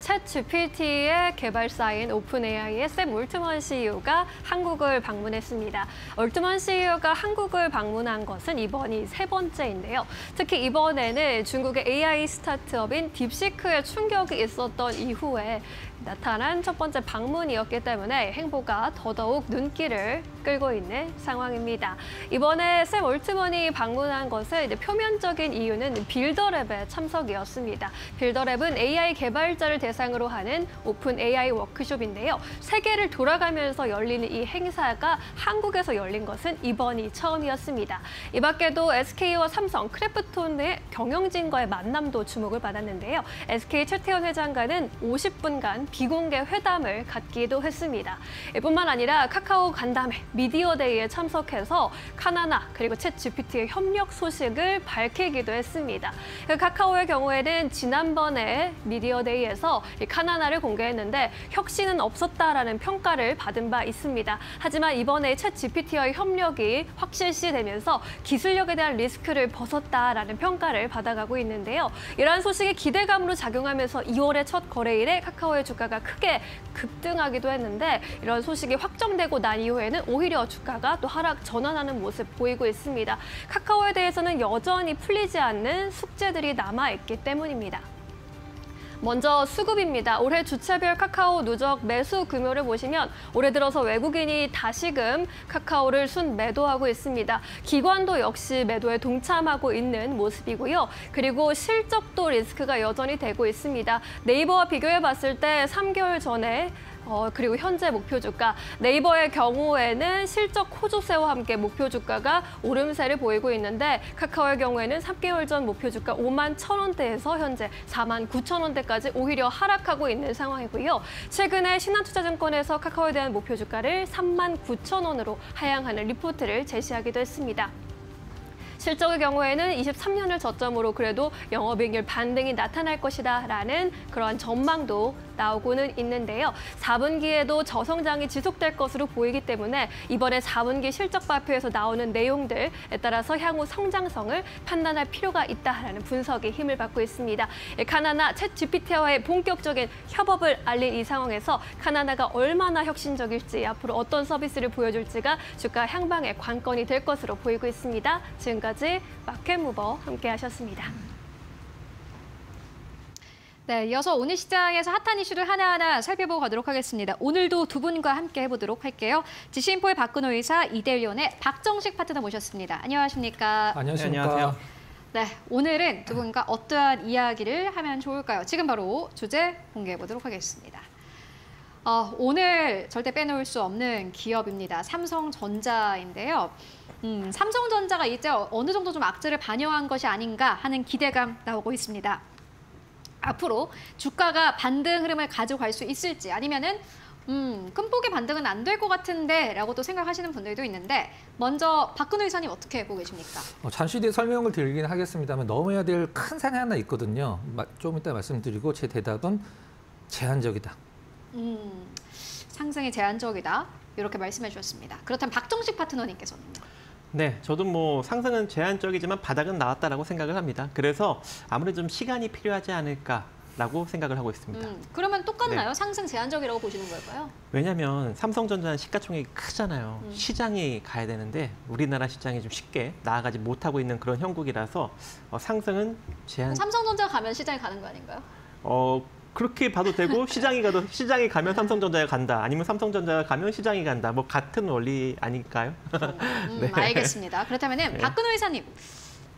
챗GPT의 개발사인 오픈AI의 샘 올트먼 CEO가 한국을 방문했습니다. 올트먼 CEO가 한국을 방문한 것은 이번이 세 번째인데요. 특히 이번에는 중국의 AI 스타트업인 딥시크에 충격이 있었던 이후에 나타난 첫 번째 방문이었기 때문에 행보가 더더욱 눈길을 끌고 있는 상황입니다. 이번에 샘 올트먼이 방문한 것의 표면적인 이유는 빌더랩의 참석이었습니다. 빌더랩은 AI 개발자를 대상으로 하는 오픈 AI 워크숍인데요. 세계를 돌아가면서 열리는 이 행사가 한국에서 열린 것은 이번이 처음이었습니다. 이 밖에도 SK와 삼성, 크래프톤의 경영진과의 만남도 주목을 받았는데요. SK 최태원 회장과는 50분간 비공개 회담을 갖기도 했습니다. 뿐만 아니라 카카오 간담회, 미디어데이에 참석해서 카나나 그리고 챗GPT의 협력 소식을 밝히기도 했습니다. 카카오의 경우에는 지난번에 미디어데이에서 카나나를 공개했는데 혁신은 없었다라는 평가를 받은 바 있습니다. 하지만 이번에 챗GPT와의 협력이 확실시되면서 기술력에 대한 리스크를 벗었다라는 평가를 받아가고 있는데요. 이러한 소식이 기대감으로 작용하면서 2월의 첫 거래일에 카카오의 주가가 크게 급등하기도 했는데 이런 소식이 확정되고 난 이후에는 오히려 주가가 또 하락 전환하는 모습 보이고 있습니다. 카카오에 대해서는 여전히 풀리지 않는 숙제들이 남아있기 때문입니다. 먼저 수급입니다. 올해 주차별 카카오 누적 매수 규모를 보시면 올해 들어서 외국인이 다시금 카카오를 순매도하고 있습니다. 기관도 역시 매도에 동참하고 있는 모습이고요. 그리고 실적도 리스크가 여전히 되고 있습니다. 네이버와 비교해 봤을 때 3개월 전에 그리고 현재 목표 주가, 네이버의 경우에는 실적 호조세와 함께 목표 주가가 오름세를 보이고 있는데 카카오의 경우에는 3개월 전 목표 주가 5만 1,000원대에서 현재 4만 9천 원대까지 오히려 하락하고 있는 상황이고요. 최근에 신한투자증권에서 카카오에 대한 목표 주가를 3만 9천 원으로 하향하는 리포트를 제시하기도 했습니다. 실적의 경우에는 23년을 저점으로 그래도 영업이익률 반등이 나타날 것이다라는 그러한 전망도 나오고는 있는데요. 4분기에도 저성장이 지속될 것으로 보이기 때문에 이번에 4분기 실적 발표에서 나오는 내용들에 따라서 향후 성장성을 판단할 필요가 있다라는 분석이 힘을 받고 있습니다. 카나나 챗GPT와의 본격적인 협업을 알린 이 상황에서 카나나가 얼마나 혁신적일지 앞으로 어떤 서비스를 보여줄지가 주가 향방의 관건이 될 것으로 보이고 있습니다. 지금까지 마켓무버 함께하셨습니다. 네, 이어서 오늘 시장에서 핫한 이슈를 하나하나 살펴보고 가도록 하겠습니다. 오늘도 두 분과 함께 해보도록 할게요. 지식인포의 박근호 이사, 이데일리온의 박정식 파트너 모셨습니다. 안녕하십니까? 안녕하십니까? 네, 안녕하세요. 네, 오늘은 두 분과 어떠한 이야기를 하면 좋을까요? 지금 바로 주제 공개해 보도록 하겠습니다. 오늘 절대 빼놓을 수 없는 기업입니다. 삼성전자인데요. 삼성전자가 이제 어느 정도 좀 악재를 반영한 것이 아닌가 하는 기대감 나오고 있습니다. 앞으로 주가가 반등 흐름을 가져갈 수 있을지 아니면은 큰 폭의 반등은 안 될 것 같은데 라고 또 생각하시는 분들도 있는데 먼저 박근호 이사님 어떻게 보고 계십니까? 잠시 뒤에 설명을 드리긴 하겠습니다만 넘어야 될 큰 산이 하나 있거든요. 좀 이따 말씀드리고 제 대답은 제한적이다. 상승이 제한적이다. 이렇게 말씀해 주셨습니다. 그렇다면 박정식 파트너님께서는? 네, 저도 뭐 상승은 제한적이지만 바닥은 나왔다라고 생각을 합니다. 그래서 아무래도 좀 시간이 필요하지 않을까라고 생각을 하고 있습니다. 그러면 똑같나요? 네. 상승 제한적이라고 보시는 걸까요? 왜냐하면 삼성전자는 시가총액이 크잖아요. 시장이 가야 되는데 우리나라 시장이 좀 쉽게 나아가지 못하고 있는 그런 형국이라서 상승은 삼성전자 가면 시장이 가는 거 아닌가요? 그렇게 봐도 되고 시장이 가면 삼성전자가 간다. 아니면 삼성전자가 가면 시장이 간다. 뭐 같은 원리 아닐까요? 네. 알겠습니다. 그렇다면은 네. 박근호 이사님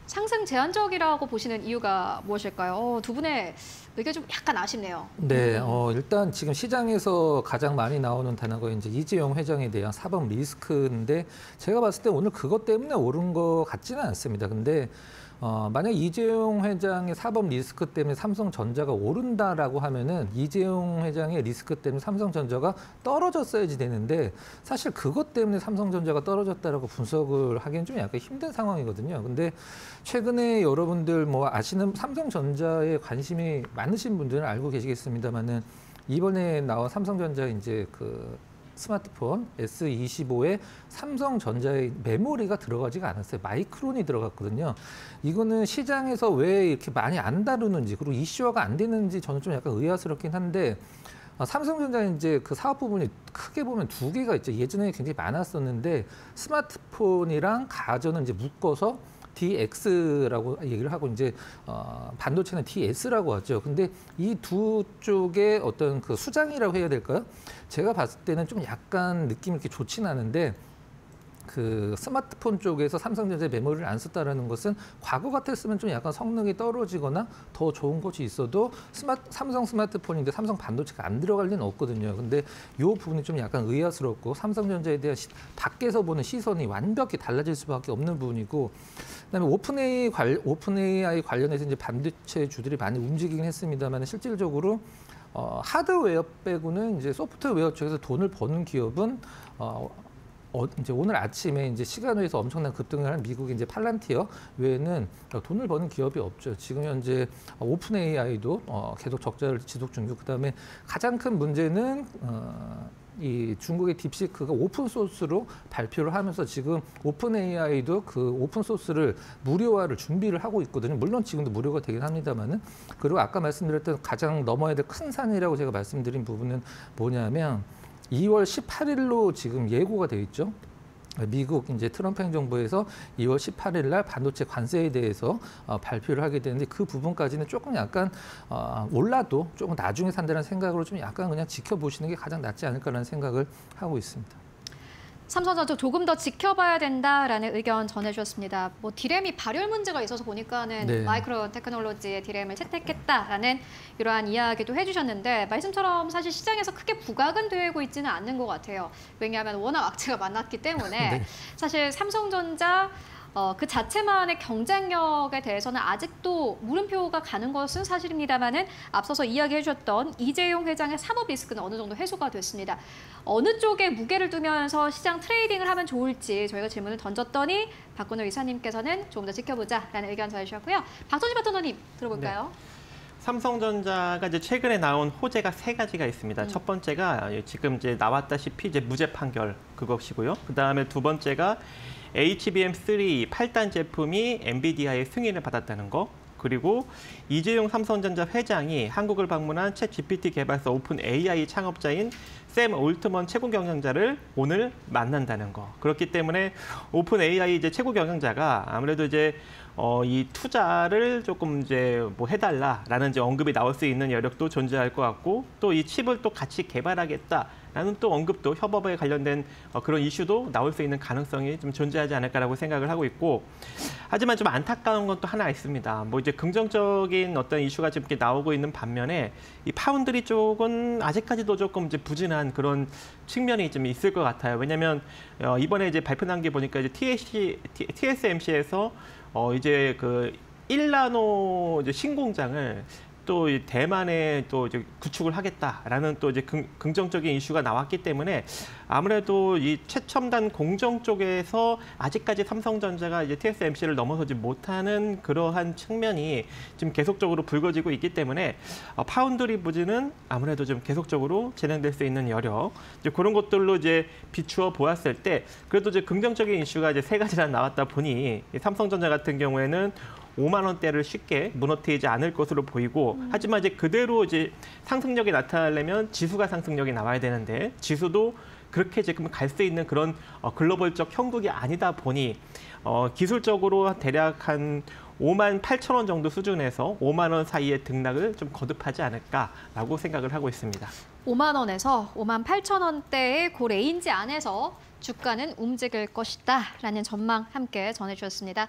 상승 제한적이라고 보시는 이유가 무엇일까요? 두 분의 의견 좀 약간 아쉽네요. 네, 일단 지금 시장에서 가장 많이 나오는 단어가 이제 이재용 회장에 대한 사법 리스크인데 제가 봤을 때 오늘 그것 때문에 오른 것 같지는 않습니다. 근데 만약 이재용 회장의 사법 리스크 때문에 삼성전자가 오른다라고 하면은 이재용 회장의 리스크 때문에 삼성전자가 떨어졌어야지 되는데 사실 그것 때문에 삼성전자가 떨어졌다라고 분석을 하기엔 좀 약간 힘든 상황이거든요. 근데 최근에 여러분들 뭐 아시는 삼성전자에 관심이 많으신 분들은 알고 계시겠습니다만은 이번에 나온 삼성전자 이제 그 스마트폰 S25에 삼성전자의 메모리가 들어가지가 않았어요. 마이크론이 들어갔거든요. 이거는 시장에서 왜 이렇게 많이 안 다루는지 그리고 이슈화가 안 되는지 저는 좀 약간 의아스럽긴 한데 삼성전자는 이제 그 사업 부분이 크게 보면 두 개가 있죠. 예전에 굉장히 많았었는데 스마트폰이랑 가전은 이제 묶어서 DX라고 얘기를 하고 이제 반도체는 DS라고 하죠. 근데 이 두 쪽의 어떤 그 수장이라고 해야 될까요? 제가 봤을 때는 좀 약간 느낌이 이렇게 좋진 않은데 그 스마트폰 쪽에서 삼성전자 메모리를 안 썼다라는 것은 과거 같았으면 좀 약간 성능이 떨어지거나 더 좋은 것이 있어도 삼성 스마트폰인데 삼성 반도체가 안 들어갈 리는 없거든요. 근데 이 부분이 좀 약간 의아스럽고 삼성전자에 대한 밖에서 보는 시선이 완벽히 달라질 수밖에 없는 부분이고 그다음에 오픈AI 관련해서 이제 반도체 주들이 많이 움직이긴 했습니다만 실질적으로 하드웨어 빼고는 이제 소프트웨어 쪽에서 돈을 버는 기업은 이제 오늘 아침에 이제 시간외에서 엄청난 급등을 한 미국의 이제 팔란티어 외에는 돈을 버는 기업이 없죠. 지금 현재 오픈 AI도 계속 적자를 지속 중이고 그다음에 가장 큰 문제는 이 중국의 딥시크가 오픈 소스로 발표를 하면서 지금 오픈 AI도 그 오픈 소스를 무료화를 준비를 하고 있거든요. 물론 지금도 무료가 되긴 합니다만은 그리고 아까 말씀드렸던 가장 넘어야 될 큰 산이라고 제가 말씀드린 부분은 뭐냐면 2월 18일로 지금 예고가 돼 있죠. 미국 이제 트럼프 행정부에서 2월 18일 날 반도체 관세에 대해서 발표를 하게 되는데 그 부분까지는 조금 약간 올라도 조금 나중에 산다는 생각으로 좀 약간 그냥 지켜보시는 게 가장 낫지 않을까라는 생각을 하고 있습니다. 삼성전자 조금 더 지켜봐야 된다라는 의견 전해주셨습니다. 뭐 디램이 발열 문제가 있어서 보니까는 네. 마이크론 테크놀로지의 디램을 채택했다라는 이러한 이야기도 해주셨는데 말씀처럼 사실 시장에서 크게 부각은 되고 있지는 않는 것 같아요. 왜냐하면 워낙 악재가 많았기 때문에 네. 사실 삼성전자 그 자체만의 경쟁력에 대해서는 아직도 물음표가 가는 것은 사실입니다만은 앞서서 이야기해 주셨던 이재용 회장의 산업 리스크는 어느 정도 해소가 됐습니다. 어느 쪽에 무게를 두면서 시장 트레이딩을 하면 좋을지 저희가 질문을 던졌더니 박근호 이사님께서는 조금 더 지켜보자라는 의견 전해주셨고요. 박선희 파트너님 들어볼까요? 네. 삼성전자가 이제 최근에 나온 호재가 3가지가 있습니다. 첫 번째가 지금 이제 나왔다시피 이제 무죄 판결 그것이고요. 그 다음에 두 번째가 HBM3 8단 제품이 엔비디아의 승인을 받았다는 거. 그리고 이재용 삼성전자 회장이 한국을 방문한 챗 GPT 개발사 오픈 AI 창업자인 샘 올트먼 최고 경영자를 오늘 만난다는 거. 그렇기 때문에 오픈 AI 이제 최고 경영자가 아무래도 이제 이 투자를 조금 이제 뭐 해달라라는 이제 언급이 나올 수 있는 여력도 존재할 것 같고 또 이 칩을 또 같이 개발하겠다라는 또 언급도 협업에 관련된 그런 이슈도 나올 수 있는 가능성이 좀 존재하지 않을까라고 생각을 하고 있고 하지만 좀 안타까운 건 또 하나 있습니다. 뭐 이제 긍정적인 어떤 이슈가 지금 이렇게 나오고 있는 반면에 이 파운드리 쪽은 아직까지도 조금 이제 부진한 그런 측면이 좀 있을 것 같아요. 왜냐하면 이번에 이제 발표 난 게 보니까 이제 TSMC에서 이제 그 1나노 이제 신공장을 또 대만에 또 이제 구축을 하겠다라는 또 이제 긍정적인 이슈가 나왔기 때문에 아무래도 이 최첨단 공정 쪽에서 아직까지 삼성전자가 이제 TSMC를 넘어서지 못하는 그러한 측면이 지금 계속적으로 불거지고 있기 때문에 파운드리 부진은 아무래도 좀 계속적으로 진행될 수 있는 여력 이제 그런 것들로 이제 비추어 보았을 때 그래도 이제 긍정적인 이슈가 이제 3가지나 나왔다 보니 삼성전자 같은 경우에는 5만 원대를 쉽게 무너뜨리지 않을 것으로 보이고 하지만 이제 그대로 이제 상승력이 나타나려면 지수가 상승력이 나와야 되는데 지수도 그렇게 지금 갈 수 있는 그런 글로벌적 형국이 아니다 보니 기술적으로 대략 한 5만 8천 원 정도 수준에서 5만 원 사이의 등락을 좀 거듭하지 않을까라고 생각을 하고 있습니다. 5만 원에서 5만 8천 원대의 그 레인지 안에서 주가는 움직일 것이다라는 전망 함께 전해주셨습니다.